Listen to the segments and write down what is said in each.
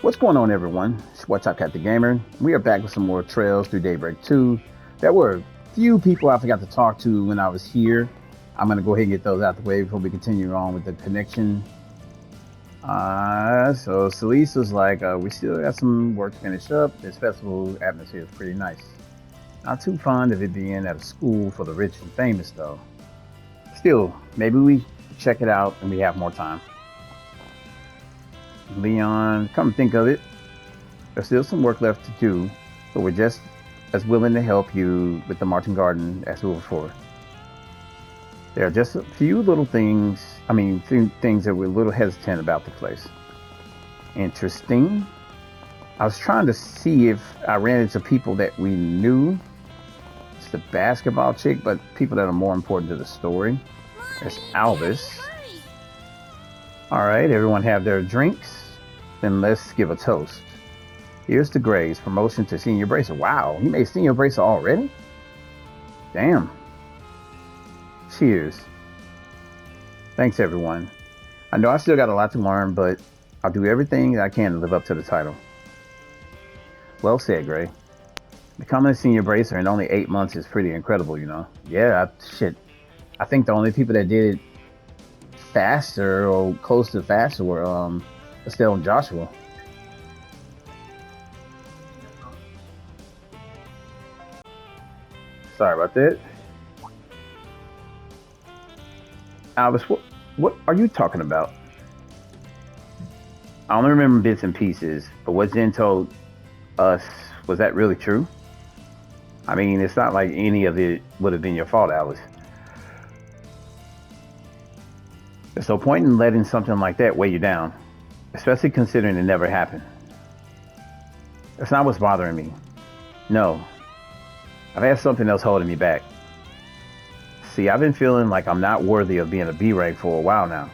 What's going on, everyone? It's What's Up, Cat the Gamer. We are back with some more trails through Daybreak 2. There were a few people I forgot to talk to when I was here. I'm going to go ahead and get those out the way before we continue on with the connection. So Celeste was like, we still got some work to finish up. This festival atmosphere is pretty nice. Not too fond of it being at a school for the rich and famous, though. Still, maybe we check it out and we have more time. Leon, come think of it, there's still some work left to do, but we're just as willing to help you with the Martin Garden as we were before. There are just a few little things, things that we're a little hesitant about the place. Interesting. I was trying to see if I ran into people that we knew. It's the basketball chick, but people that are more important to the story. There's Albus. All right, everyone have their drinks. Then let's give a toast. Here's to Gray's promotion to senior bracer. Wow, he made senior bracer already? Damn. Cheers. Thanks, everyone. I know I still got a lot to learn, but I'll do everything I can to live up to the title. Well said, Gray. Becoming a senior bracer in only 8 months is pretty incredible, you know? Yeah, shit. I think the only people that did it faster or close to faster were Estelle and Joshua. Sorry about that. Albus, what are you talking about? I only remember bits and pieces, but what Zen told us, was that really true? I mean, it's not like any of it would have been your fault, Albus. There's no point in letting something like that weigh you down, especially considering it never happened. That's not what's bothering me. No, I've had something else holding me back. See, I've been feeling like I'm not worthy of being a B rank for a while now.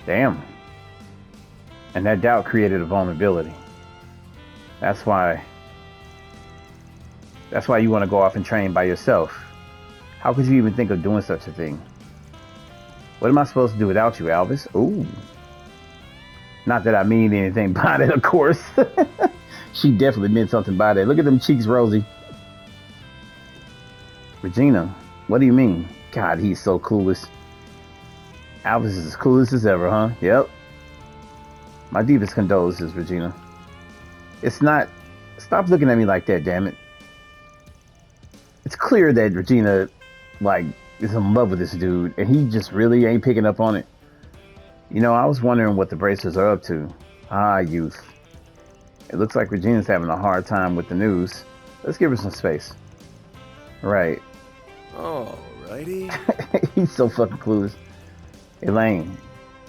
Damn. And that doubt created a vulnerability. That's why you want to go off and train by yourself. How could you even think of doing such a thing? What am I supposed to do without you, Albus? Ooh. Not that I mean anything by that, of course. She definitely meant something by that. Look at them cheeks, Rosie. Regina, what do you mean? God, he's so clueless. Albus is as clueless as ever, huh? Yep. My deepest condolences, Regina. It's not... Stop looking at me like that, damn it. It's clear that Regina, is in love with this dude, and he just really ain't picking up on it. You know, I was wondering what the Bracers are up to. Ah, youth. It looks like Regina's having a hard time with the news. Let's give her some space. Right. Alrighty. He's so fucking clueless. Elaine,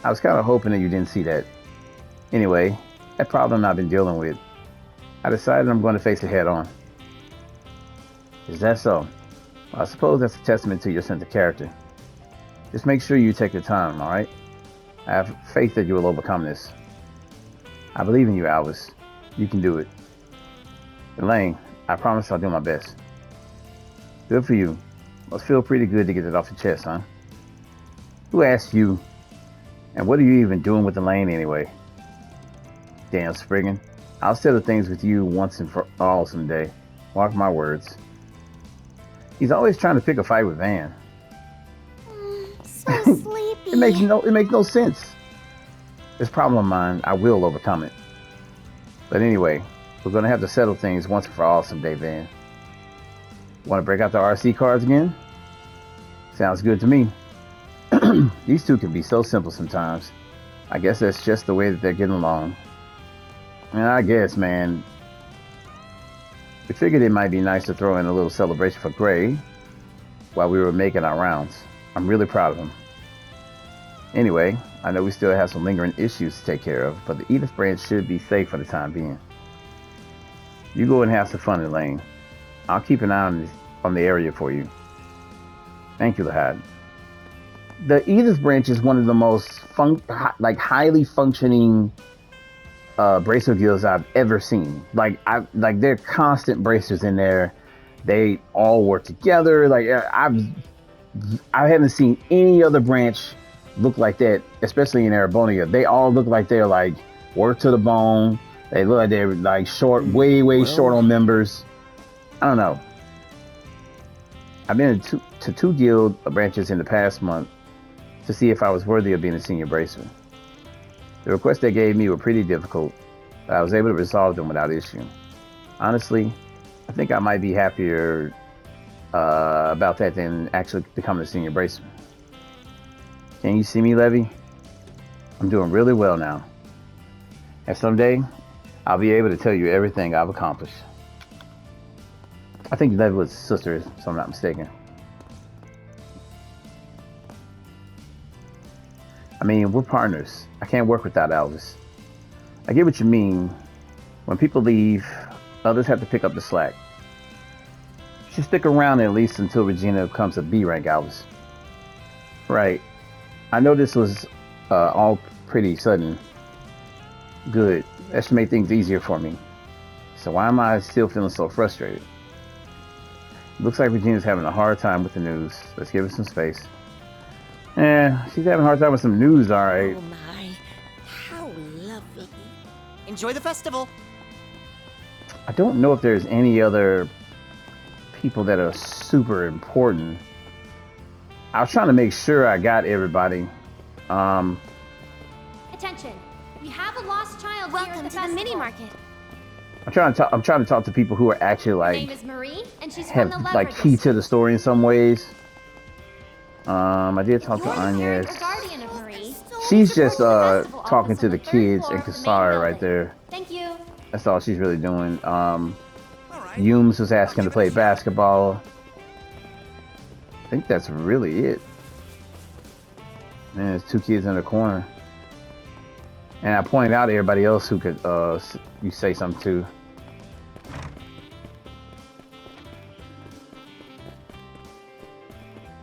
I was kind of hoping that you didn't see that. Anyway, that problem I've been dealing with, I decided I'm going to face it head on. Is that so? Well, I suppose that's a testament to your sense of character. Just make sure you take your time, alright? I have faith that you will overcome this. I believe in you, Albus. You can do it. Elaine, I promise I'll do my best. Good for you. Must feel pretty good to get it off your chest, huh? Who asked you? And what are you even doing with Elaine anyway? Damn, Spriggan. I'll settle things with you once and for all someday. Mark my words. He's always trying to pick a fight with Van. So sleepy. It makes no sense. This problem of mine, I will overcome it. But anyway, we're gonna have to settle things once and for all someday, Van. Want to break out the RC cards again? Sounds good to me. These two can be so simple sometimes. I guess that's just the way that they're getting along. And I guess, man, we figured it might be nice to throw in a little celebration for Gray while we were making our rounds. I'm really proud of him. Anyway, I know we still have some lingering issues to take care of, but the Edith branch should be safe for the time being. You go and have some fun, Elaine. I'll keep an eye on the area for you. Thank you, Lahad. The Edith branch is one of the most highly functioning bracer guilds I've ever seen. They're constant bracers in there. They all work together. I haven't seen any other branch look like that, especially in Arabonia. They all look like they're work to the bone. They look like they're like short, way short on members. I don't know. I've been to two guild branches in the past month to see if I was worthy of being a senior bracer. The requests they gave me were pretty difficult, but I was able to resolve them without issue. Honestly, I think I might be happier about that than actually becoming a senior bracer. Can you see me, Levy? I'm doing really well now. And someday, I'll be able to tell you everything I've accomplished. I think Levy was his sister, if I'm not mistaken. I mean, we're partners. I can't work without Elvis. I get what you mean. When people leave, others have to pick up the slack. You should stick around at least until Regina becomes a B rank, Elvis. Right. I know this was all pretty sudden. Good. That should make things easier for me. So why am I still feeling so frustrated? Looks like Regina's having a hard time with the news. Let's give her some space. She's having a hard time with some news, alright. Oh my, how lovely. Enjoy the festival. I don't know if there's any other people that are super important. I was trying to make sure I got everybody. Attention! We have a lost child here at Welcome the to the festival. mini market. I'm trying to talk to people who are actually Her name like is Marie, and she's have from the like Leopard key to District. the story in some ways. I did talk to You're the parent Agnes. or guardian of Marie. She's just The festival talking office to on the third kids floor and of the main Kasara right building. there. Thank you. That's all she's really doing. Alright. Yums was asking to play basketball. I think that's really it. Man, there's two kids in the corner. And I pointed out to everybody else who could you say something to.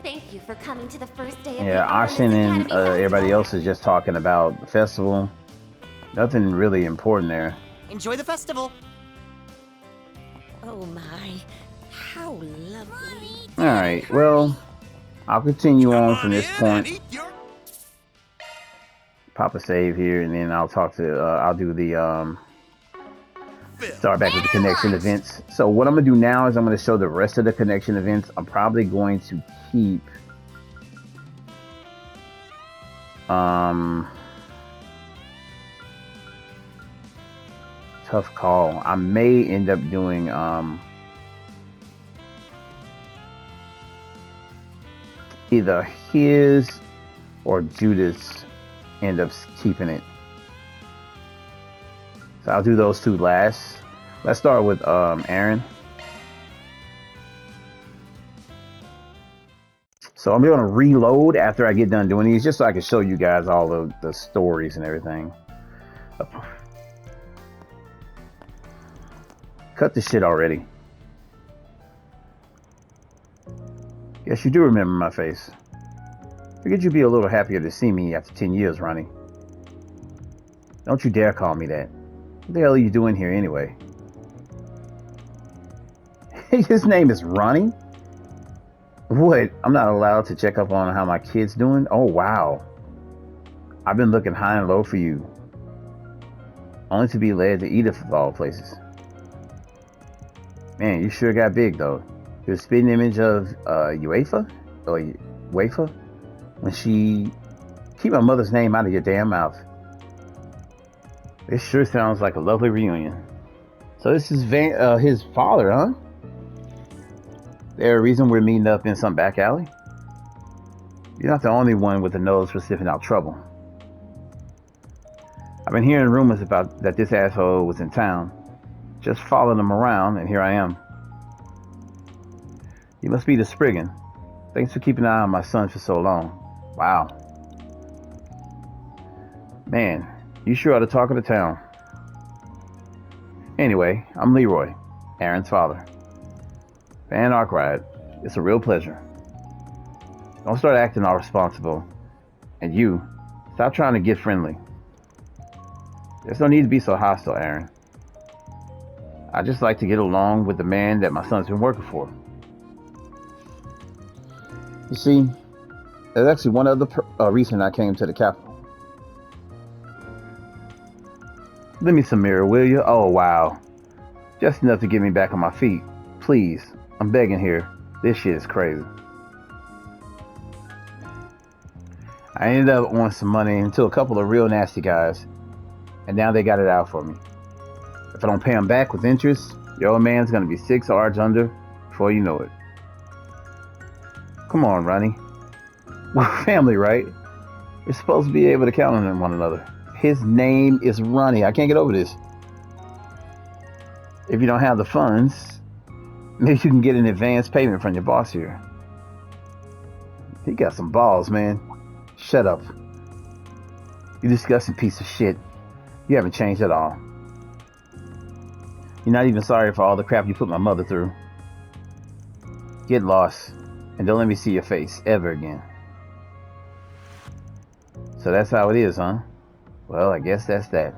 Thank you for coming to the first day of Yeah, the Artemis Ashin and Academy everybody Festival. else is just talking about the festival. Nothing really important there. Enjoy the festival. Oh my, how lovely. Alright, well, I'll continue on from this point. Pop a save here, and then I'll talk to, I'll do the, start back with the connection events. So what I'm going to do now is I'm going to show the rest of the connection events. I'm probably going to keep, tough call. I may end up doing, either his or Judas end up keeping it. So I'll do those two last. Let's start with Aaron. So I'm going to reload after I get done doing these, just so I can show you guys all of the stories and everything. Cut the shit already. Yes, you do remember my face. Figured you'd be a little happier to see me after 10 years, Ronnie. Don't you dare call me that. What the hell are you doing here anyway? His name is Ronnie? What? I'm not allowed to check up on how my kid's doing? Oh, wow. I've been looking high and low for you. Only to be led to Edith of all places. Man, you sure got big, though. You're a spitting image of UEFA? Or UEFA? When she... Keep my mother's name out of your damn mouth. This sure sounds like a lovely reunion. So this is his father, huh? There a reason we're meeting up in some back alley? You're not the only one with a nose for sniffing out trouble. I've been hearing rumors about that this asshole was in town. Just following him around, and here I am. You must be the Spriggan. Thanks for keeping an eye on my son for so long. Wow. Man, you sure are the talk of the town. Anyway, I'm Leroy, Aaron's father. Van Arkwright, it's a real pleasure. Don't start acting all responsible. And you, stop trying to get friendly. There's no need to be so hostile, Aaron. I just like to get along with the man that my son's been working for. You see, there's actually one other reason I came to the capital. Lend me some mirror, will you? Oh, wow. Just enough to get me back on my feet. Please. I'm begging here. This shit is crazy. I ended up owing some money to a couple of real nasty guys, and now they got it out for me. If I don't pay them back with interest, your old man's gonna be 6 ards under before you know it. Come on, Ronnie. We're family, right? We're supposed to be able to count on one another. His name is Ronnie. I can't get over this. If you don't have the funds, maybe you can get an advance payment from your boss here. He got some balls, man. Shut up. You disgusting piece of shit. You haven't changed at all. You're not even sorry for all the crap you put my mother through. Get lost, and don't let me see your face ever again. So that's how it is, huh? Well, I guess that's that.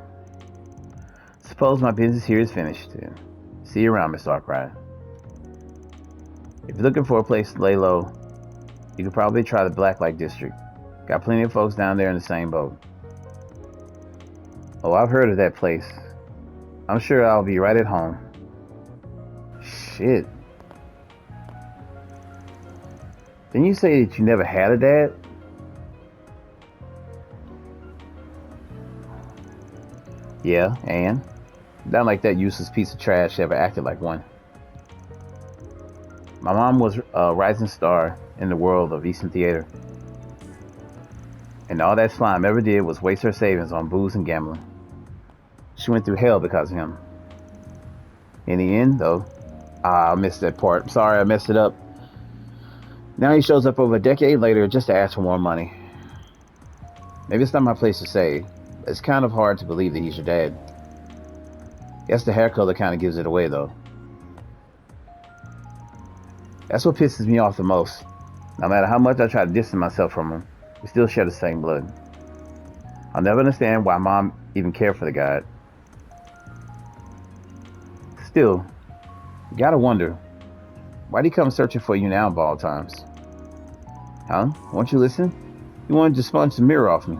Suppose my business here is finished. See you around, Mr. Arkwright. If you're looking for a place to lay low, you could probably try the Blacklight District. Got plenty of folks down there in the same boat. Oh, I've heard of that place. I'm sure I'll be right at home. Shit. Didn't you say that you never had a dad? Yeah, and? Not like that useless piece of trash ever acted like one. My mom was a rising star in the world of Eastern theater. And all that slime ever did was waste her savings on booze and gambling. She went through hell because of him. In the end, though, I missed that part. Sorry, I messed it up. Now he shows up over a decade later just to ask for more money. Maybe it's not my place to say. It's kind of hard to believe that he's your dad. Guess the hair color kind of gives it away, though. That's what pisses me off the most. No matter how much I try to distance myself from him, we still share the same blood. I'll never understand why Mom even cared for the guy. Still, you gotta wonder, why'd he come searching for you now of all times? Huh? Won't you listen? He wanted to sponge the mirror off me.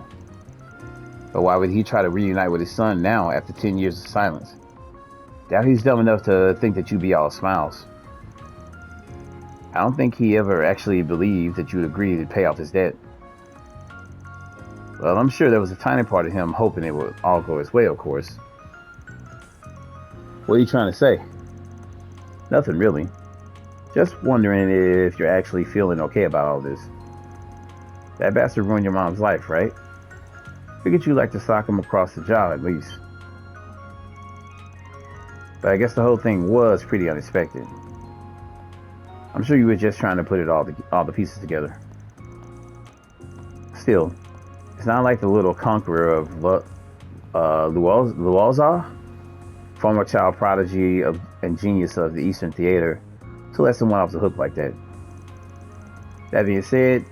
But why would he try to reunite with his son now after 10 years of silence? Doubt he's dumb enough to think that you'd be all smiles. I don't think he ever actually believed that you'd agree to pay off his debt. Well, I'm sure there was a tiny part of him hoping it would all go his way, of course. What are you trying to say? Nothing really. Just wondering if you're actually feeling okay about all this. That bastard ruined your mom's life, right? Figured you'd like to sock him across the jaw at least. But I guess the whole thing was pretty unexpected. I'm sure you were just trying to put all the pieces together. Still, it's not like the little conqueror of Lualza, former child prodigy and genius of the Eastern theater, to let someone off the hook like that. That being said,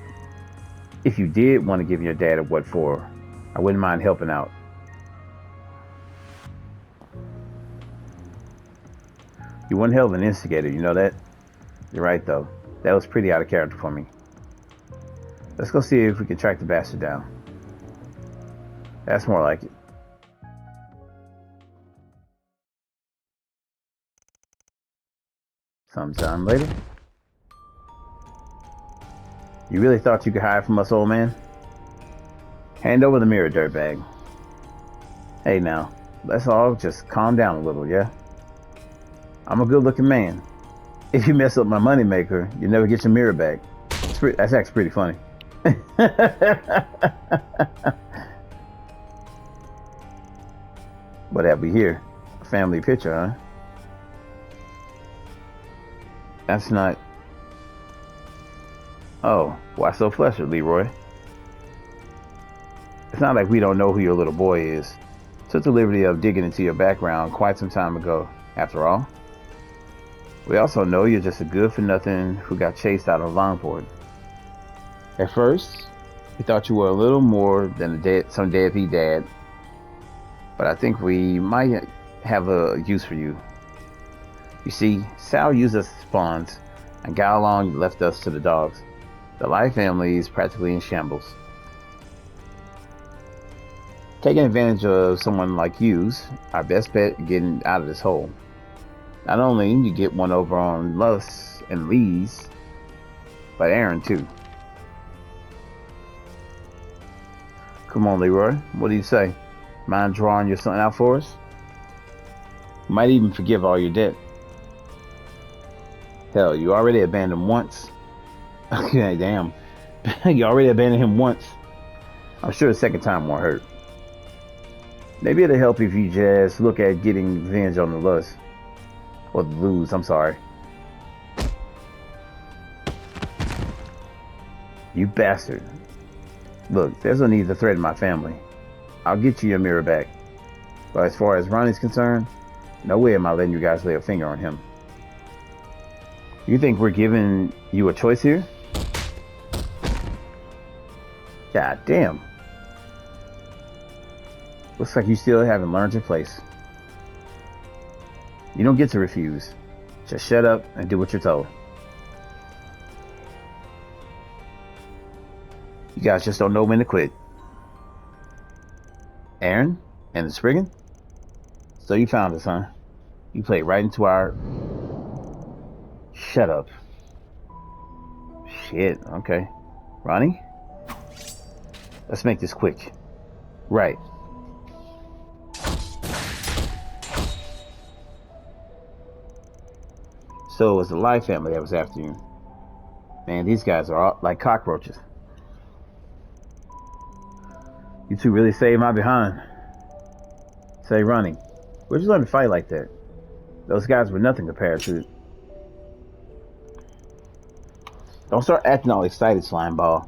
if you did want to give your dad a what for, I wouldn't mind helping out. You one hell of an instigator, you know that? You're right, though. That was pretty out of character for me. Let's go see if we can track the bastard down. That's more like it. Sometime later. You really thought you could hide from us, old man? Hand over the mirror, dirtbag. Hey now, let's all just calm down a little, yeah? I'm a good-looking man. If you mess up my moneymaker, you never get your mirror back. That's actually pretty funny. What have we here? A family picture, huh? That's not... Oh, why so flustered, Leroy? It's not like we don't know who your little boy is. Took the liberty of digging into your background quite some time ago, after all. We also know you're just a good-for-nothing who got chased out of Longport. At first, we thought you were a little more than some deadbeat dad, but I think we might have a use for you. You see, Sal used us as pawns and got along and left us to the dogs. The Light family is practically in shambles. Taking advantage of someone like you's our best bet getting out of this hole. Not only you get one over on Lus and Lee's, but Aaron too. Come on, Leroy. What do you say? Mind drawing your son out for us? Might even forgive all your debt. Hell, you already abandoned him once. Okay, damn. You already abandoned him once. I'm sure the second time won't hurt. Maybe it'll help if you just look at getting revenge on the Lust. Or the Lose, I'm sorry. You bastard. Look, there's no need to threaten my family. I'll get you your mirror back. But as far as Ronnie's concerned, no way am I letting you guys lay a finger on him. You think we're giving you a choice here? God damn. Looks like you still haven't learned your place. You don't get to refuse. Just shut up and do what you're told. You guys just don't know when to quit. Aaron and the Spriggan? So you found us, huh? You played right into our... Shut up. Shit, okay. Ronnie? Let's make this quick. Right. So it was the Lai family that was after you. Man, these guys are all like cockroaches. You two really saved my behind. Say, Ronnie, where'd you learn to fight like that? Those guys were nothing compared to... Don't start acting all excited, slime ball.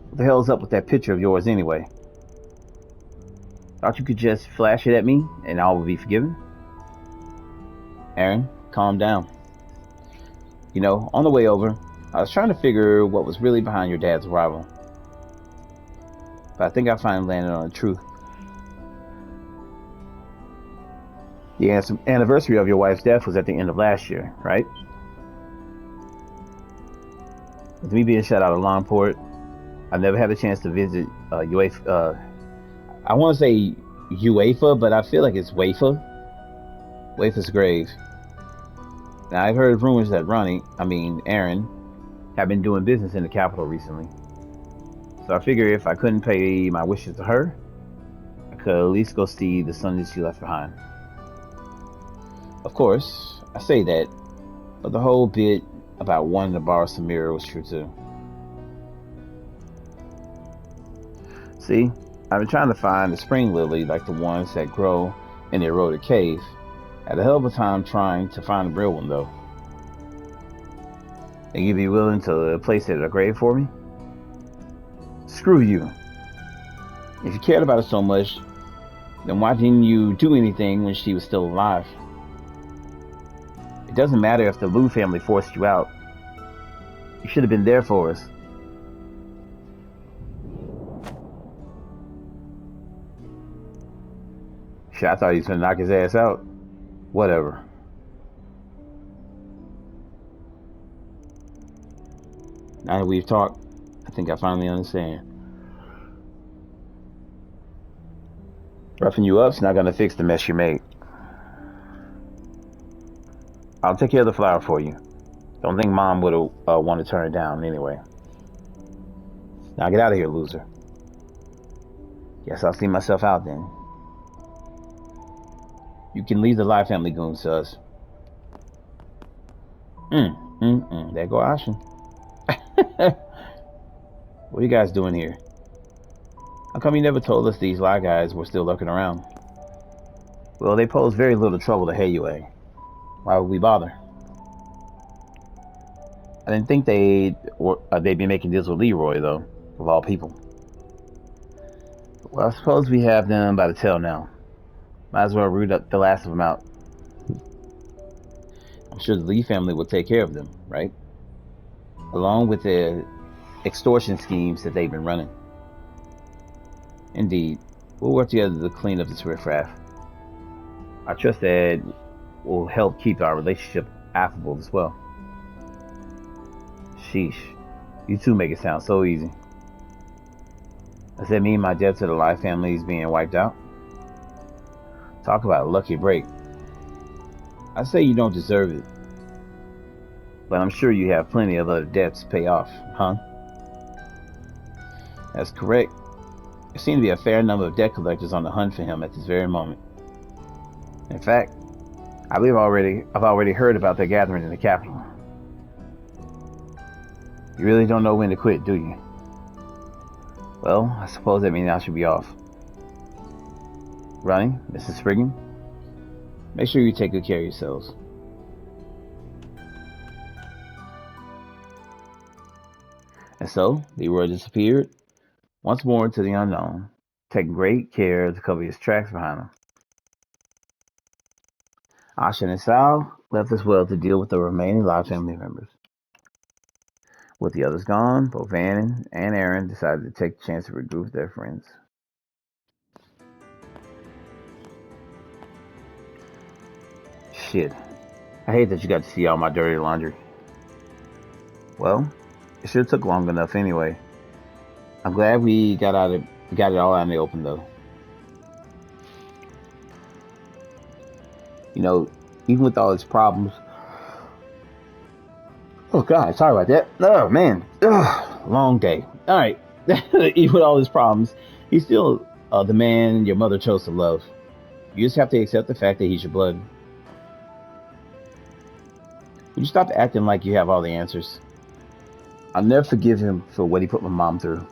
What the hell's up with that picture of yours anyway? Thought you could just flash it at me and all would be forgiven? Aaron, calm down. You know, on the way over, I was trying to figure what was really behind your dad's arrival. But I think I finally landed on the truth. The anniversary of your wife's death was at the end of last year, right? With me being shut out of Longport, I've never had a chance to visit UEFA. I want to say UEFA, but I feel like it's Wafa. Wafa's grave. Now, I've heard rumors that Aaron, have been doing business in the capital recently. So I figured if I couldn't pay my wishes to her, I could at least go see the son that she left behind. Of course, I say that, but the whole bit about wanting to borrow some mirror was true too. See, I've been trying to find a spring lily like the ones that grow in the eroded cave. Had a hell of a time trying to find a real one though. Think you'd be willing to place it at a grave for me? Screw you. If you cared about it so much, then why didn't you do anything when she was still alive? It doesn't matter if the Liu family forced you out. You should have been there for us. Shit, I thought he was gonna knock his ass out. Whatever. Now that we've talked, I think I finally understand. Roughing you up's not gonna fix the mess you made. I'll take care of the flower for you. Don't think Mom would want to turn it down anyway. Now get out of here, loser. Guess I'll see myself out then. You can leave the Lai family goons to us. There go Ashen. What are you guys doing here? How come you never told us these Lai guys were still lurking around? Well, they pose very little trouble to Heiyue. Why would we bother? I didn't think they'd be making deals with Leroy, though, of all people. Well, I suppose we have them by the tail now. Might as well root up the last of them out. I'm sure the Lee family will take care of them, right? Along with the extortion schemes that they've been running. Indeed, we'll work together to clean up this riffraff. I trust that will help keep our relationship affable as well. Sheesh, you two make it sound so easy. Does that mean my debt to the Life family is being wiped out? Talk about a lucky break. I say you don't deserve it, but I'm sure you have plenty of other debts to pay off, huh? That's correct. There seem to be a fair number of debt collectors on the hunt for him at this very moment. In fact, I believe I've already heard about their gathering in the capital. You really don't know when to quit, do you? Well, I suppose that means I should be off. Ronnie, Mrs. Spriggan, make sure you take good care of yourselves. And so, Leroy disappeared once more into the unknown, taking great care to cover his tracks behind him. Asha and Sal left as well to deal with the remaining Live family members. With the others gone, both Van and Aaron decided to take the chance to regroup with their friends. Shit. I hate that you got to see all my dirty laundry. Well, it sure took long enough anyway. I'm glad we got it all out in the open though. You know, even with all his problems. Oh God, sorry about that. Oh man, long day. All right, even with all his problems, he's still the man your mother chose to love. You just have to accept the fact that he's your blood. Would you stop acting like you have all the answers? I'll never forgive him for what he put my mom through.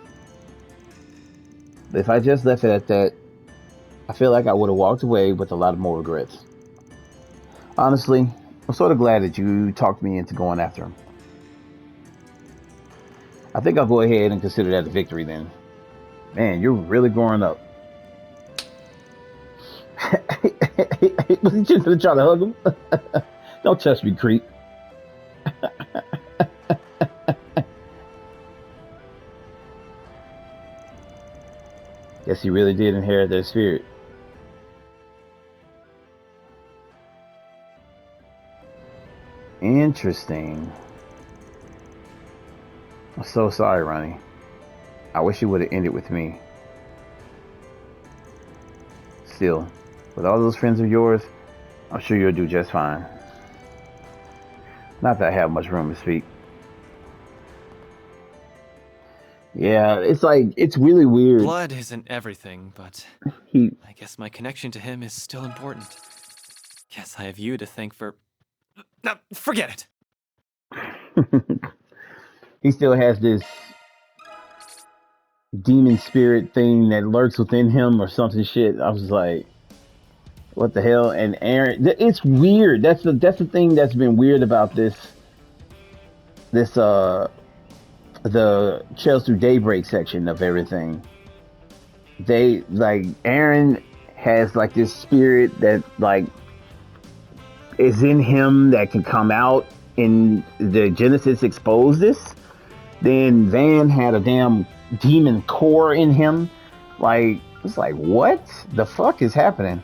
But if I just left it at that, I feel like I would have walked away with a lot more regrets. Honestly, I'm sort of glad that you talked me into going after him. I think I'll go ahead and consider that a victory then. Man, you're really growing up. Was he just gonna try to hug him? Don't touch me, creep. Guess he really did inherit their spirit. Interesting. I'm so sorry, Ronnie. I wish it would have ended with me. Still, with all those friends of yours, I'm sure you'll do just fine. Not that I have much room to speak. Yeah, it's really weird. Blood isn't everything, but I guess my connection to him is still important. Guess I have you to thank for... No, forget it! He still has this demon spirit thing that lurks within him or something shit. I was like, what the hell? And Aaron, it's weird. That's the thing that's been weird about the Trails Through Daybreak section of everything. They like Aaron has like this spirit that like is in him that can come out, and the Genesis exposed this. Then Van had a damn demon core in him. Like, it's like, what the fuck is happening?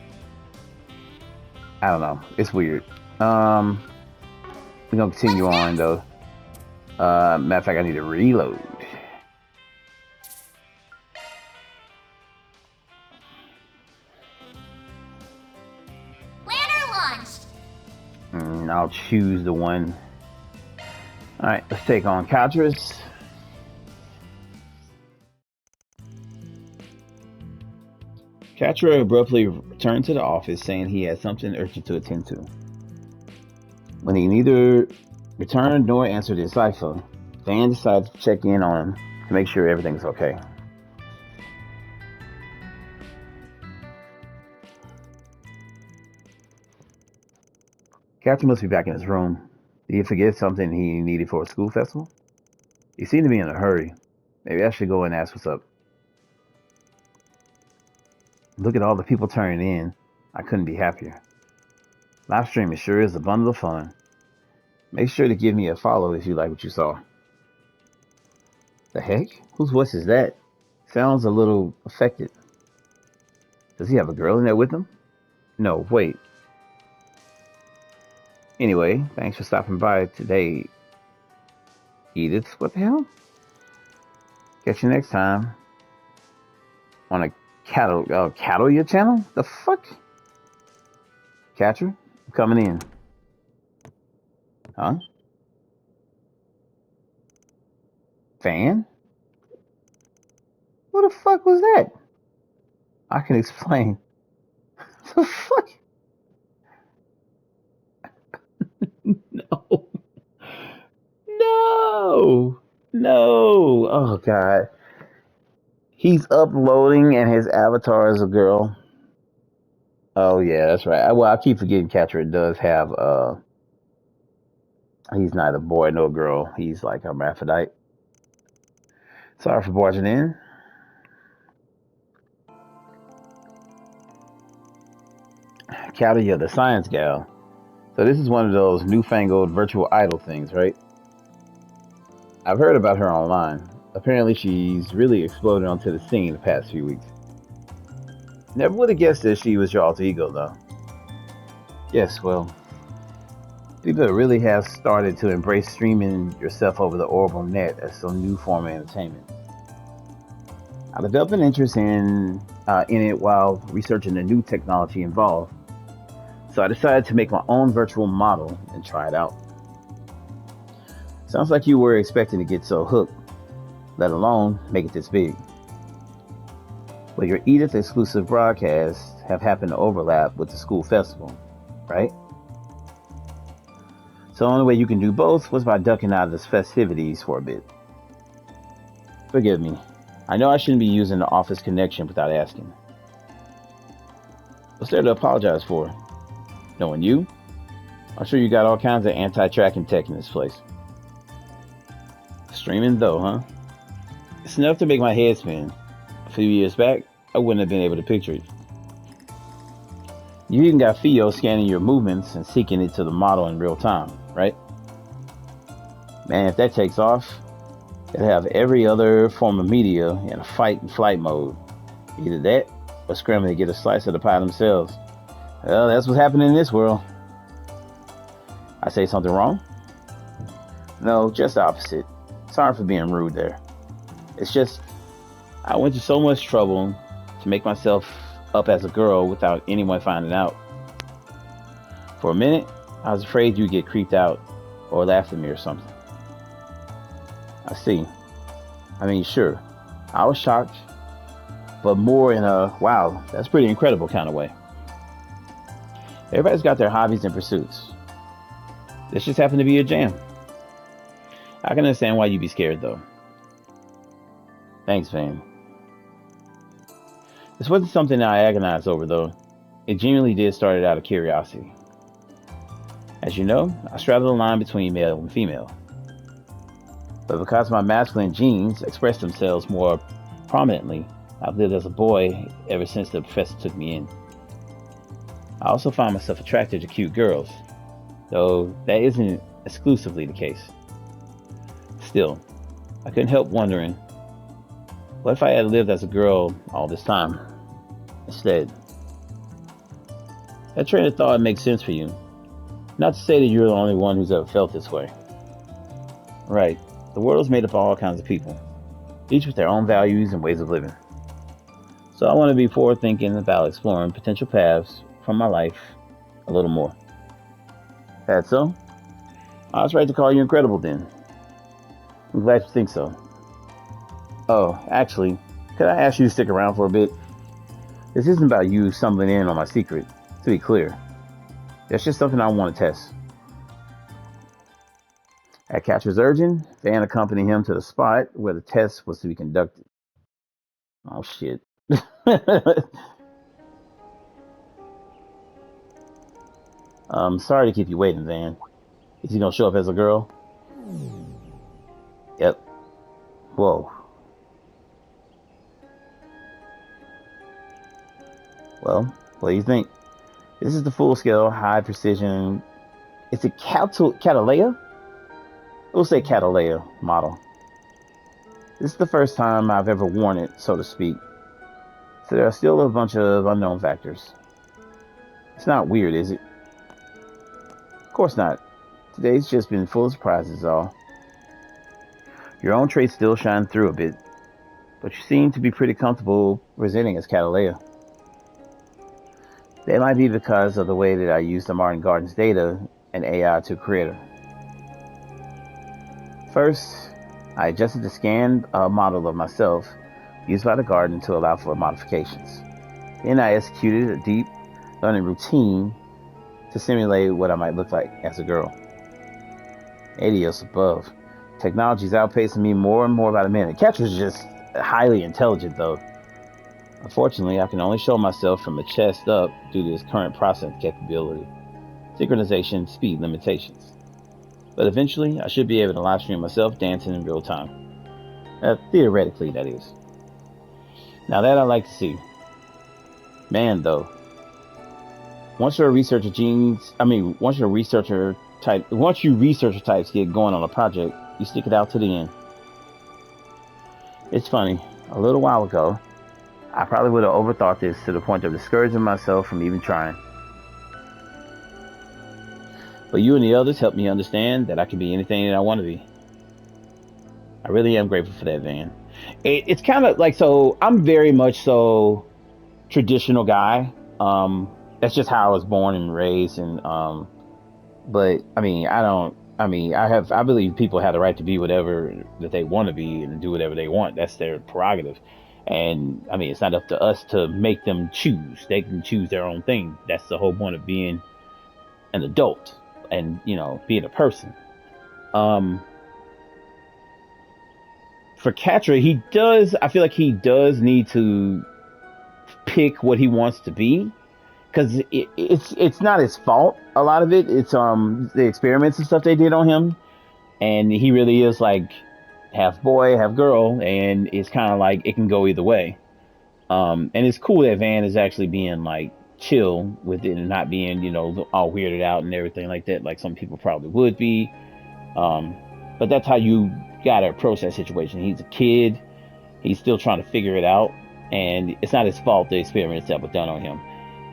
I don't know. It's weird. We're gonna continue on though. Matter of fact, I need to reload. Planner launched! I'll choose the one. Alright, let's take on Katris. Katra abruptly returned to the office saying he had something urgent to attend to. When he neither returned nor answered his cipher, Van decided to check in on him to make sure everything's okay. Captain must be back in his room. Did he forget something he needed for a school festival? He seemed to be in a hurry. Maybe I should go and ask what's up. Look at all the people turning in. I couldn't be happier. Live streaming sure is a bundle of fun. Make sure to give me a follow if you like what you saw. The heck? Whose voice is that? Sounds a little affected. Does he have a girl in there with him? No, wait. Anyway, thanks for stopping by today, Edith. What the hell? Catch you next time. On a Catalia channel? The fuck? Catcher? I'm coming in. Huh? Fan? What the fuck was that? I can explain. The fuck? No. No. No. Oh god. He's uploading and his avatar is a girl. Oh yeah, that's right. Well, I keep forgetting Catcher does have he's neither boy nor girl. He's like a hermaphrodite. Sorry for barging in. Catalia, the science gal. So this is one of those newfangled virtual idol things, right? I've heard about her online. Apparently she's really exploded onto the scene the past few weeks. Never would have guessed that she was your alter ego, though. Yes, well, people really have started to embrace streaming yourself over the orbital net as some new form of entertainment. I developed an interest in it while researching the new technology involved, so I decided to make my own virtual model and try it out. Sounds like you were expecting to get so hooked, let alone make it this big. Well, your Edith exclusive broadcasts have happened to overlap with the school festival, right? So the only way you can do both was by ducking out of the festivities for a bit. Forgive me. I know I shouldn't be using the office connection without asking. What's there to apologize for? Knowing you? I'm sure you got all kinds of anti-tracking tech in this place. Streaming though, huh? It's enough to make my head spin. A few years back, I wouldn't have been able to picture it. You even got Theo scanning your movements and seeking it to the model in real time, right? Man, if that takes off, it'll have every other form of media in a fight and flight mode. Either that, or scrambling to get a slice of the pie themselves. Well, that's what's happening in this world. I say something wrong? No, just the opposite. Sorry for being rude there. It's just, I went to so much trouble to make myself up as a girl without anyone finding out. For a minute, I was afraid you'd get creeped out or laugh at me or something. I see. I mean, sure, I was shocked, but more in a, wow, that's pretty incredible kind of way. Everybody's got their hobbies and pursuits. This just happened to be your jam. I can understand why you'd be scared, though. Thanks, Van. This wasn't something that I agonized over, though. It genuinely did start out of curiosity. As you know, I straddle the line between male and female. But because my masculine genes express themselves more prominently, I've lived as a boy ever since the professor took me in. I also find myself attracted to cute girls, though that isn't exclusively the case. Still, I couldn't help wondering, what if I had lived as a girl all this time instead? That train of thought makes sense for you. Not to say that you're the only one who's ever felt this way. Right, the world is made up of all kinds of people, each with their own values and ways of living. So I want to be forward thinking about exploring potential paths from my life a little more. That so? I was right to call you incredible then. I'm glad you think so. Oh, actually, could I ask you to stick around for a bit? This isn't about you stumbling in on my secret, to be clear. That's just something I want to test. At Catcher's urging, Van accompanied him to the spot where the test was to be conducted. Oh shit. Sorry to keep you waiting, Van. Is he gonna show up as a girl? Yep. Whoa. Well, what do you think? This is the full-scale, high-precision... Is it Catalea? We'll say Catalea model. This is the first time I've ever worn it, so to speak. So there are still a bunch of unknown factors. It's not weird, is it? Of course not. Today's just been full of surprises, all. Your own traits still shine through a bit. but you seem to be pretty comfortable presenting as Catalea. That might be because of the way that I used the Martin Gardens data and AI to create her. First, I adjusted the scan model of myself used by the garden to allow for modifications. Then I executed a deep learning routine to simulate what I might look like as a girl. Adios above. Technology's outpacing me more and more by the minute. Catcher's just highly intelligent, though. Unfortunately, I can only show myself from the chest up due to its current processing capability, synchronization, speed limitations. But eventually, I should be able to live stream myself dancing in real time. Theoretically, that is. Now that I like to see. Man, though, once you researcher types get going on a project, you stick it out to the end. It's funny. A little while ago, I probably would have overthought this to the point of discouraging myself from even trying. But you and the others helped me understand that I can be anything that I want to be. I really am grateful for that, Van. It's kind of like, so I'm very much so traditional guy. That's just how I was born and raised, and but I mean, I believe people have the right to be whatever that they want to be and do whatever they want. That's their prerogative. And I mean, it's not up to us to make them choose. They can choose their own thing. That's the whole point of being an adult and, you know, being a person. For Catra, I feel like he does need to pick what he wants to be, because it's not his fault. A lot of it's the experiments and stuff they did on him, and he really is like half boy, half girl, and it's kind of like it can go either way. And it's cool that Van is actually being like chill with it and not being, you know, all weirded out and everything like that, like some people probably would be. But that's how you gotta approach that situation. He's a kid. He's still trying to figure it out, and it's not his fault the experiments that were done on him.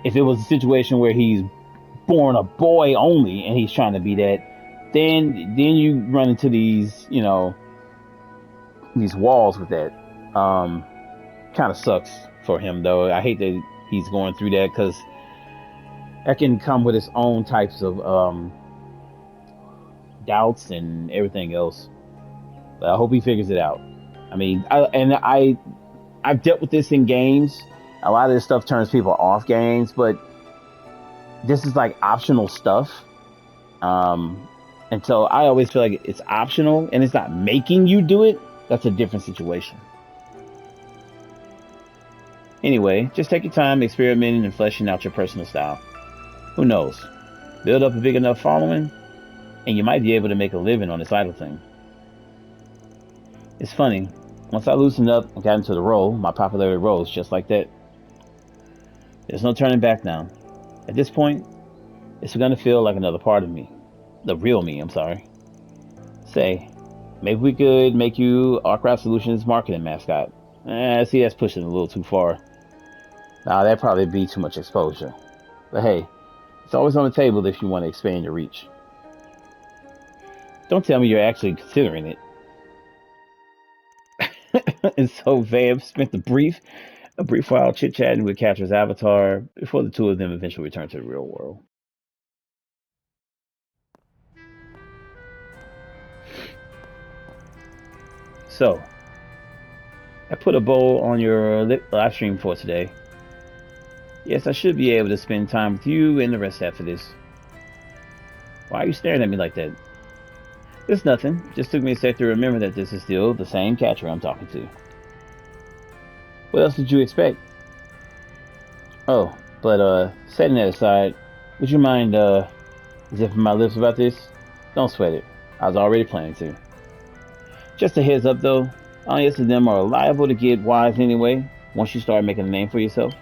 If it was a situation where he's born a boy only and he's trying to be that, then you run into these, you know, these walls with that. Kind of sucks for him, though. I hate that he's going through that, because that can come with its own types of doubts and everything else. But I hope he figures it out. I mean, I've dealt with this in games. A lot of this stuff turns people off games, but this is like optional stuff. And so I always feel like it's optional and it's not making you do it. That's a different situation. Anyway, just take your time experimenting and fleshing out your personal style. Who knows? Build up a big enough following, and you might be able to make a living on this idol thing. It's funny. Once I loosened up and got into the role, my popularity rose just like that. There's no turning back now. At this point, it's going to feel like another part of me. The real me, I'm sorry. Say, maybe we could make you Arcraft Solutions marketing mascot. See, that's pushing it a little too far. Nah, that'd probably be too much exposure. But hey, it's always on the table if you want to expand your reach. Don't tell me you're actually considering it. And so Vamp spent a brief while chit-chatting with Catra's avatar before the two of them eventually returned to the real world. So, I put a bow on your live stream for today. Yes, I should be able to spend time with you and the rest after this. Why are you staring at me like that? It's nothing. Just took me a sec to remember that this is still the same Catra I'm talking to. What else did you expect? Oh, but setting that aside, would you mind zipping my lips about this? Don't sweat it. I was already planning to. Just a heads up though, audiences of them are liable to get wise anyway, once you start making a name for yourself.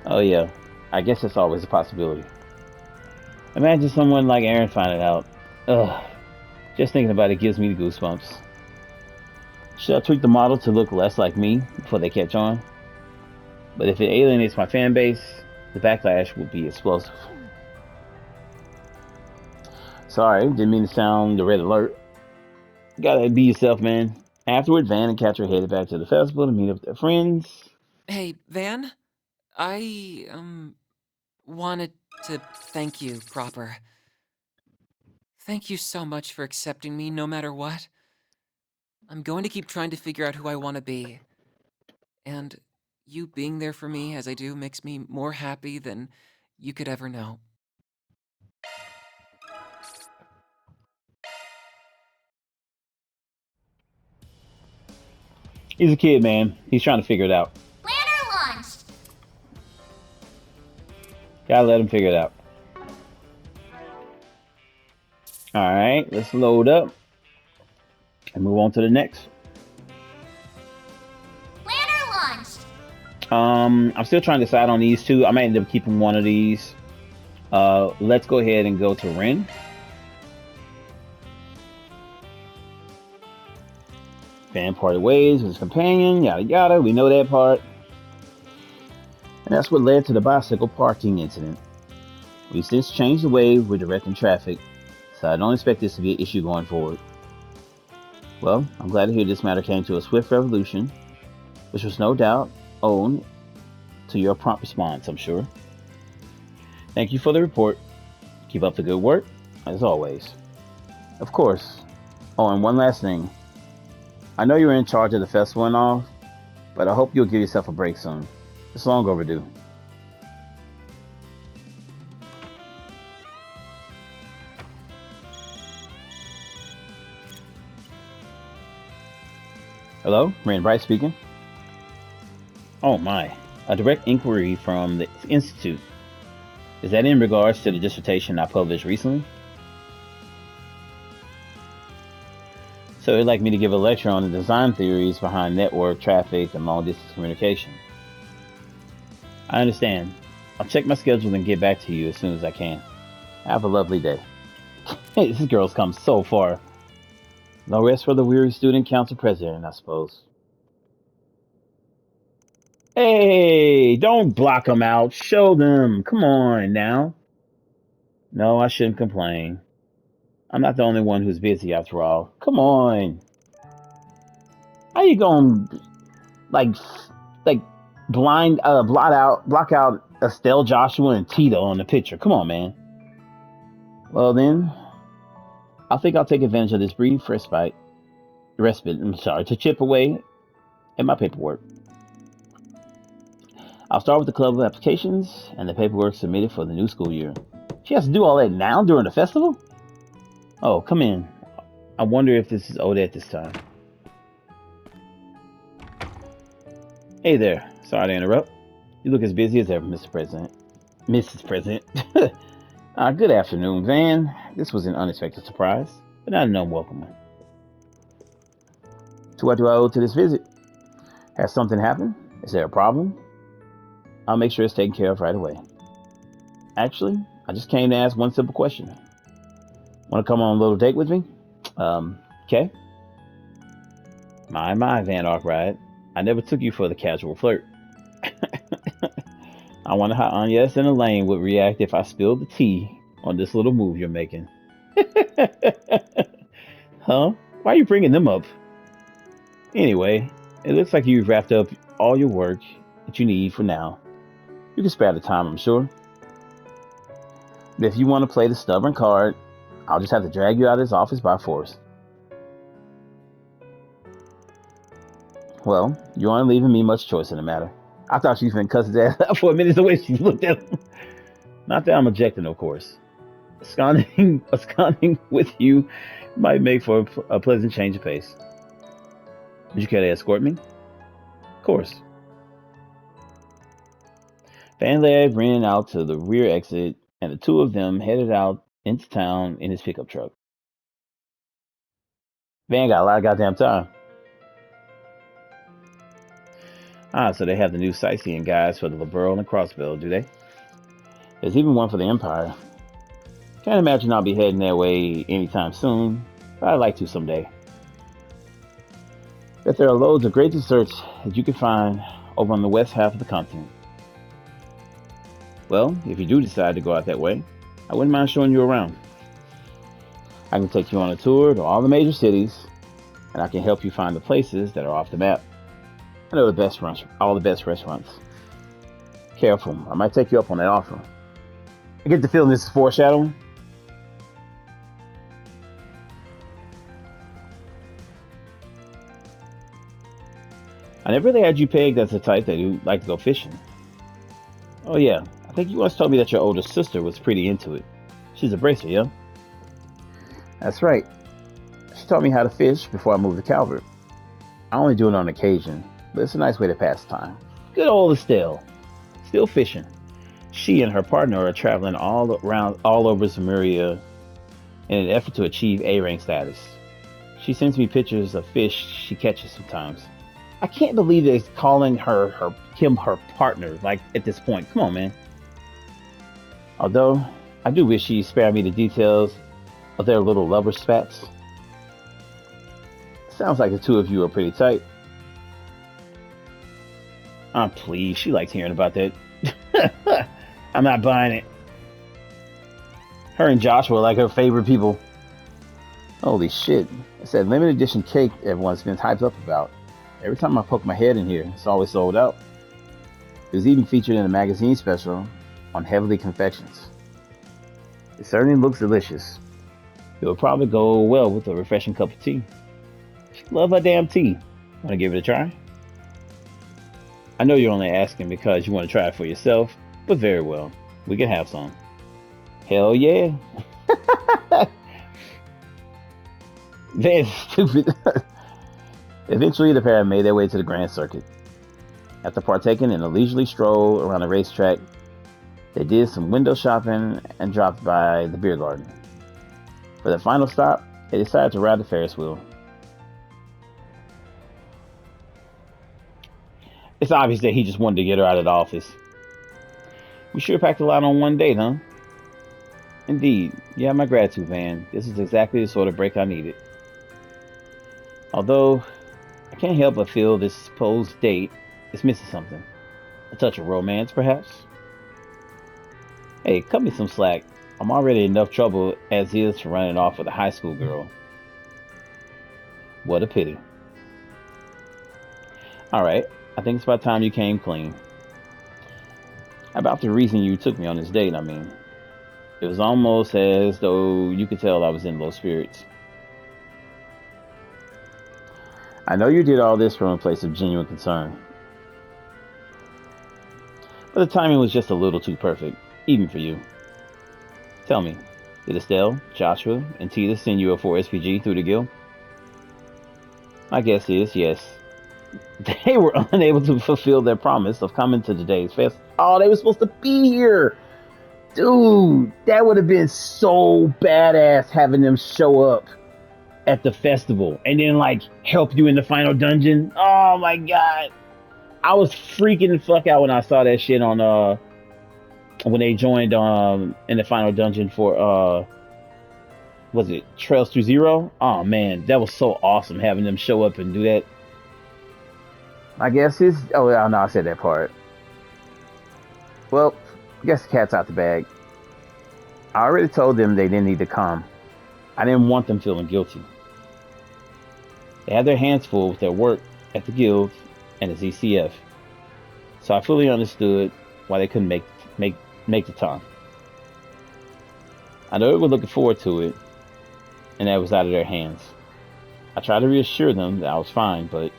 Oh yeah, I guess that's always a possibility. Imagine someone like Aaron finding out. Ugh, just thinking about it gives me the goosebumps. Should I tweak the model to look less like me before they catch on? But if it alienates my fan base, the backlash will be explosive. Sorry, didn't mean to sound the red alert. You gotta be yourself, man. Afterward, Van and Catcher headed back to the festival to meet up with their friends. Hey, Van? I, wanted to thank you proper. Thank you so much for accepting me no matter what. I'm going to keep trying to figure out who I want to be. And you being there for me as I do makes me more happy than you could ever know. He's a kid, man. He's trying to figure it out. Planner launch! Gotta let him figure it out. Alright, let's load up and move on to the next. Planner launched! I'm still trying to decide on these two. I might end up keeping one of these. Let's go ahead and go to Ren. Van parted ways with his companion, yada yada. We know that part. And that's what led to the bicycle parking incident. We've since changed the way we're directing traffic, so I don't expect this to be an issue going forward. Well, I'm glad to hear this matter came to a swift resolution, which was no doubt owed to your prompt response, I'm sure. Thank you for the report. Keep up the good work, as always. Of course. Oh, and one last thing. I know you're in charge of the festival and all, but I hope you'll give yourself a break soon. It's long overdue. Hello, Rand Bright speaking. Oh my, a direct inquiry from the Institute. Is that in regards to the dissertation I published recently? So you'd like me to give a lecture on the design theories behind network, traffic, and long-distance communication. I understand. I'll check my schedule and get back to you as soon as I can. Have a lovely day. Hey, this girl's come so far. No rest for the weary student council president, I suppose. Hey, don't block them out. Show them. Come on now. No, I shouldn't complain. I'm not the only one who's busy after all. Come on. How you going like block out Estelle, Joshua, and Tito on the picture? Come on, man. Well then, I think I'll take advantage of this brief respite, to chip away at my paperwork. I'll start with the club applications and the paperwork submitted for the new school year. She has to do all that now during the festival? Oh, come in. I wonder if this is Odette this time. Hey there. Sorry to interrupt. You look as busy as ever, Mr. President. Mrs. President. Good afternoon, Van. This was an unexpected surprise, but not an unwelcome one. So what do I owe to this visit? Has something happened? Is there a problem? I'll make sure it's taken care of right away. Actually, I just came to ask one simple question. Want to come on a little date with me? Okay. My, Van Arkwright. I never took you for the casual flirt. I wonder how Agnes and Elaine would react if I spilled the tea on this little move you're making. Huh? Why are you bringing them up? Anyway, it looks like you've wrapped up all your work that you need for now. You can spare the time, I'm sure. But if you want to play the stubborn card, I'll just have to drag you out of his office by force. Well, you aren't leaving me much choice in the matter. I thought she was going to cuss his ass out for a minute the way she looked at him. Not that I'm objecting, of course. Absconding with you might make for a pleasant change of pace. Would you care to escort me? Of course. Van led Ren out to the rear exit, and the two of them headed out into town in his pickup truck. Van got a lot of goddamn time. So they have the new sightseeing guides for the Liberal and Crossville, do they? There's even one for the Empire. Can't imagine I'll be heading that way anytime soon, but I'd like to someday. Bet there are loads of great desserts that you can find over on the west half of the continent. Well, if you do decide to go out that way, I wouldn't mind showing you around. I can take you on a tour to all the major cities, and I can help you find the places that are off the map. I know the best all the best restaurants. Careful, I might take you up on that offer. I get the feeling this is foreshadowing. I never really had you pegged as the type that you like to go fishing. Oh yeah, I think you once told me that your older sister was pretty into it. She's a bracer, yeah? That's right. She taught me how to fish before I moved to Calvert. I only do it on occasion, but it's a nice way to pass time. Good old Estelle. Still fishing. She and her partner are traveling all over Zemuria in an effort to achieve A-rank status. She sends me pictures of fish she catches sometimes. I can't believe they're calling him her partner, like, at this point. Come on, man. Although, I do wish she spared me the details of their little lover spats. Sounds like the two of you are pretty tight. Please, she likes hearing about that. I'm not buying it. Her and Joshua are like her favorite people. Holy shit. It's that limited edition cake everyone's been hyped up about. Every time I poke my head in here, it's always sold out. It was even featured in a magazine special on Heavenly Confections. It certainly looks delicious. It would probably go well with a refreshing cup of tea. She loves her damn tea. Want to give it a try? I know you're only asking because you want to try it for yourself, but very well. We can have some. Hell yeah. Man, stupid. Eventually, the pair made their way to the Grand Circuit. After partaking in a leisurely stroll around the racetrack, they did some window shopping and dropped by the beer garden. For their final stop, they decided to ride the Ferris wheel. It's obvious that he just wanted to get her out of the office. We sure packed a lot on one date, huh? Indeed. You have my gratitude, Van. This is exactly the sort of break I needed. Although, I can't help but feel this supposed date is missing something. A touch of romance, perhaps? Hey, cut me some slack. I'm already in enough trouble as is for running off with a high school girl. What a pity. Alright, I think it's about time you came clean. About the reason you took me on this date, I mean. It was almost as though you could tell I was in low spirits. I know you did all this from a place of genuine concern. But the timing was just a little too perfect, even for you. Tell me, did Estelle, Joshua, and Tita send you a 4-SPG through the guild? My guess is yes. They were unable to fulfill their promise of coming to today's fest. Oh, they were supposed to be here! Dude, that would have been so badass having them show up at the festival and then like help you in the final dungeon. Oh my god. I was freaking the fuck out when I saw that shit on when they joined in the final dungeon for was it Trails to Zero? Oh man, that was so awesome having them show up and do that. I guess it's oh no, I said that part. Well, I guess the cat's out the bag. I already told them they didn't need to come. I didn't want them feeling guilty. They had their hands full with their work at the guild and the ZCF, so I fully understood why they couldn't make the time. I know they were looking forward to it, and that was out of their hands. I tried to reassure them that I was fine, but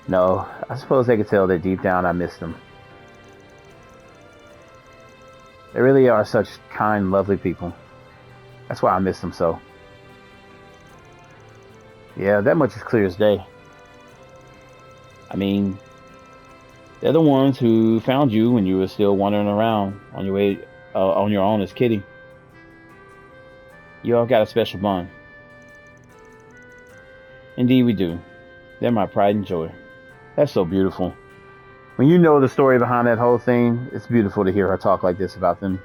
no, I suppose they could tell that deep down I missed them. They really are such kind, lovely people. That's why I miss them so. Yeah, that much is clear as day. I mean, they're the ones who found you when you were still wandering around on your way on your own as Kitty. You all got a special bond. Indeed we do. They're my pride and joy. That's so beautiful. When you know the story behind that whole thing, it's beautiful to hear her talk like this about them.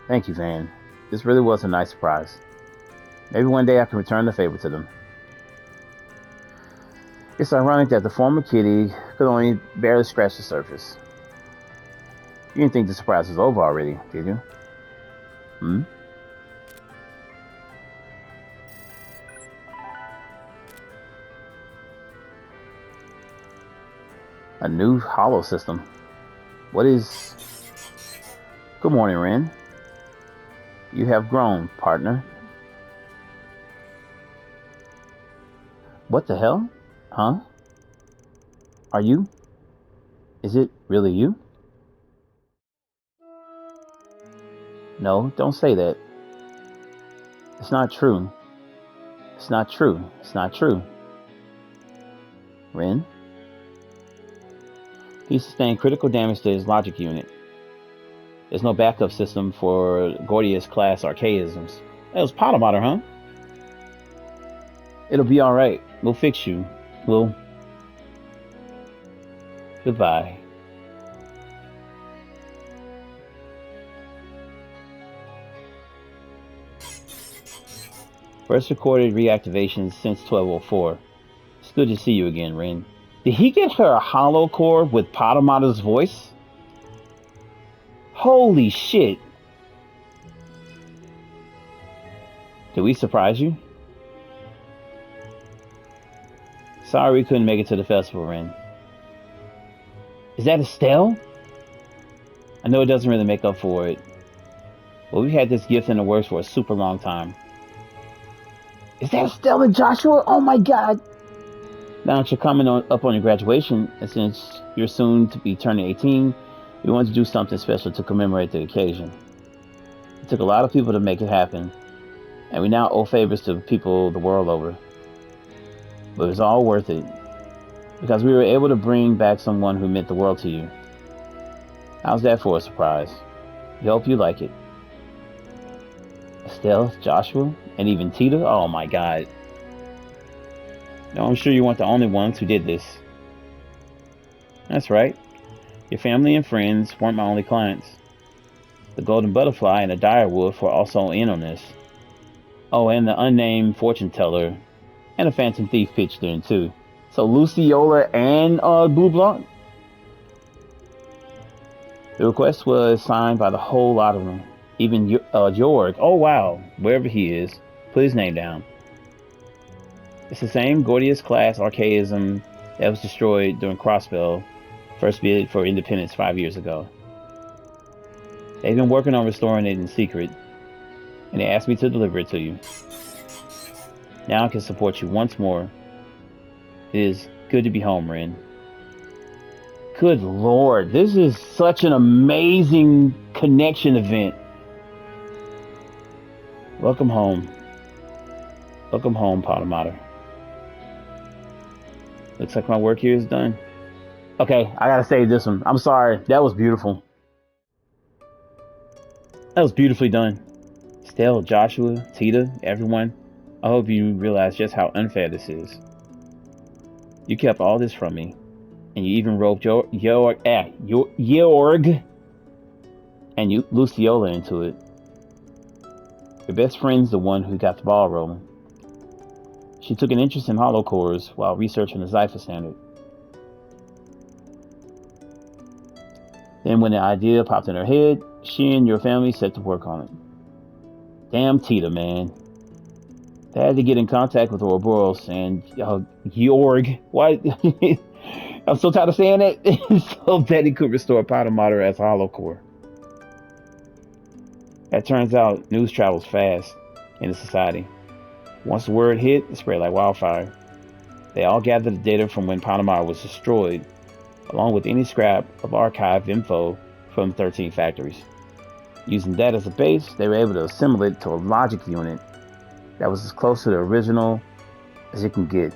Thank you, Van. This really was a nice surprise. Maybe one day I can return the favor to them. It's ironic that the former Kitty could only barely scratch the surface. You didn't think the surprise was over already, did you? A new hollow system. What is... Good morning, Ren. You have grown, partner. What the hell? Huh? Are you? Is it really you? No, don't say that. It's not true. It's not true. It's not true. Ren? He sustained critical damage to his logic unit. There's no backup system for Gordius-class archaisms. That was Potomater, huh? It'll be alright. We'll fix you. We'll... Goodbye. First recorded reactivation since 1204. It's good to see you again, Ren. Did he get her a hollow core with Potomater's voice? Holy shit! Did we surprise you? Sorry we couldn't make it to the festival, Ren. Is that Estelle? I know it doesn't really make up for it, but we've had this gift in the works for a super long time. Is that Estelle and Joshua? Oh my god! Now that you're coming up on your graduation, and since you're soon to be turning 18, we wanted to do something special to commemorate the occasion. It took a lot of people to make it happen, and we now owe favors to people the world over. But it was all worth it, because we were able to bring back someone who meant the world to you. How's that for a surprise? We hope you like it. Estelle, Joshua, and even Tita? Oh my god. No, I'm sure you weren't the only ones who did this. That's right. Your family and friends weren't my only clients. The Golden Butterfly and the Dire Wolf were also in on this. Oh, and the unnamed fortune teller and a Phantom Thief pitched in too. So Luciola and Blue Block? The request was signed by the whole lot of them. Even Jorg, oh wow, wherever he is, put his name down. It's the same Gordius-class archaism that was destroyed during Crossbell, first bid for independence 5 years ago. They've been working on restoring it in secret, and they asked me to deliver it to you. Now I can support you once more. It is good to be home, Ren. Good lord, this is such an amazing connection event. Welcome home. Welcome home, Potomater. Looks like my work here is done. Okay, I gotta say this one. I'm sorry. That was beautiful. That was beautifully done. Stell, Joshua, Tita, everyone. I hope you realize just how unfair this is. You kept all this from me, and you even roped Jorg and Luciola into it. Your best friend's the one who got the ball rolling. She took an interest in hollow cores while researching the Zypher standard. Then when the idea popped in her head, she and your family set to work on it. Damn Tita, man. They had to get in contact with Ouroboros and Jorg. Why? I'm so tired of saying it. So that he could restore Potomater as a hollow core. That turns out news travels fast in the society. Once the word hit, it spread like wildfire. They all gathered the data from when Potomater was destroyed, along with any scrap of archive info from 13 factories. Using that as a base, they were able to assimilate it to a logic unit that was as close to the original as it can get.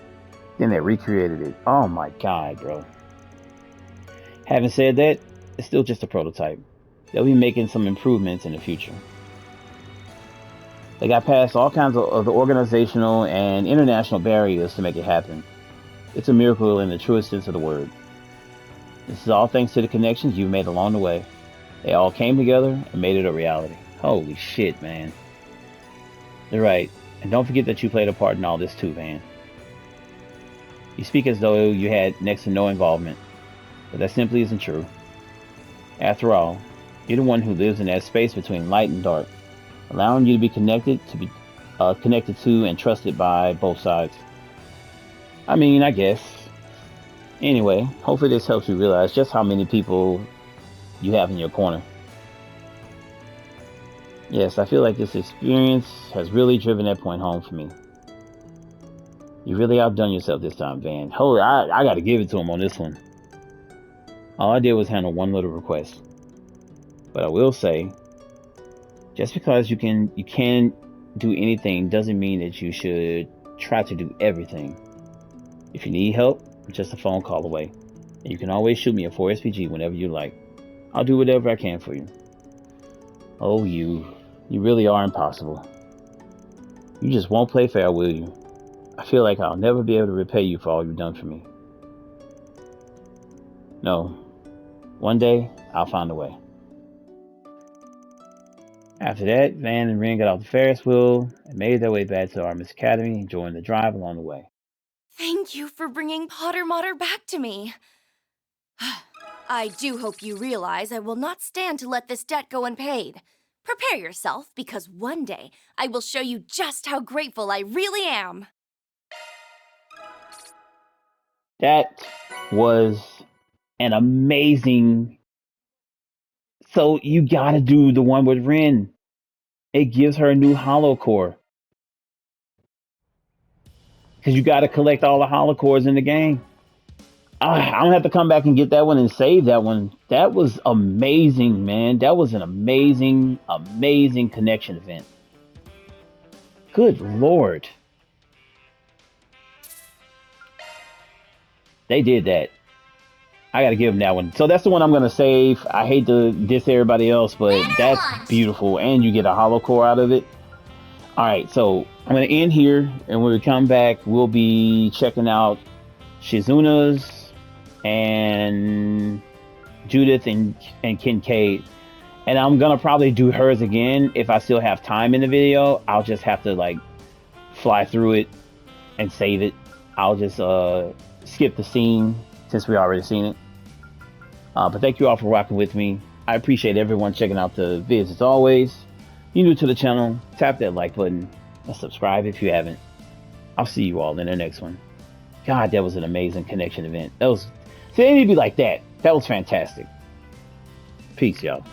Then they recreated it. Oh my god, bro. Having said that, it's still just a prototype. They'll be making some improvements in the future. They got past all kinds of the organizational and international barriers to make it happen. It's a miracle in the truest sense of the word. This is all thanks to the connections you've made along the way. They all came together and made it a reality. Holy shit, man. You're right. And don't forget that you played a part in all this too, man. You speak as though you had next to no involvement, but that simply isn't true. After all, you're the one who lives in that space between light and dark, allowing you to be connected to and trusted by both sides. I mean, I guess. Anyway, hopefully this helps you realize just how many people you have in your corner. Yes, I feel like this experience has really driven that point home for me. You really outdone yourself this time, Van. Holy, I gotta give it to him on this one. All I did was handle one little request. But I will say, just because you can do anything doesn't mean that you should try to do everything. If you need help, just a phone call away. And you can always shoot me a 4SPG whenever you like. I'll do whatever I can for you. Oh, you really are impossible. You just won't play fair, will you? I feel like I'll never be able to repay you for all you've done for me. No. One day, I'll find a way. After that, Van and Ren got off the Ferris wheel and made their way back to Artemis Academy, enjoying the drive along the way. Thank you for bringing Potter Mater back to me. I do hope you realize I will not stand to let this debt go unpaid. Prepare yourself, because one day I will show you just how grateful I really am. That was an amazing... So you gotta do the one with Ren. It gives her a new Hollow Core. Because you gotta collect all the Hollow Cores in the game. I'm gonna have to come back and get that one and save that one. That was amazing, man. That was an amazing, amazing connection event. Good Lord. They did that. I gotta give them that one. So that's the one I'm gonna save. I hate to diss everybody else, but that's beautiful. And you get a Hollow Core out of it. Alright, so I'm gonna end here, and when we come back, we'll be checking out Shizuna's and Judith and Kincaid. And I'm gonna probably do hers again if I still have time in the video. I'll just have to like fly through it and save it. I'll just skip the scene since we already seen it. But thank you all for rocking with me. I appreciate everyone checking out the vids as always. If you're new to the channel, tap that like button and subscribe if you haven't. I'll see you all in the next one. God, that was an amazing connection event. That was, see, they need to be like that. That was fantastic. Peace, y'all.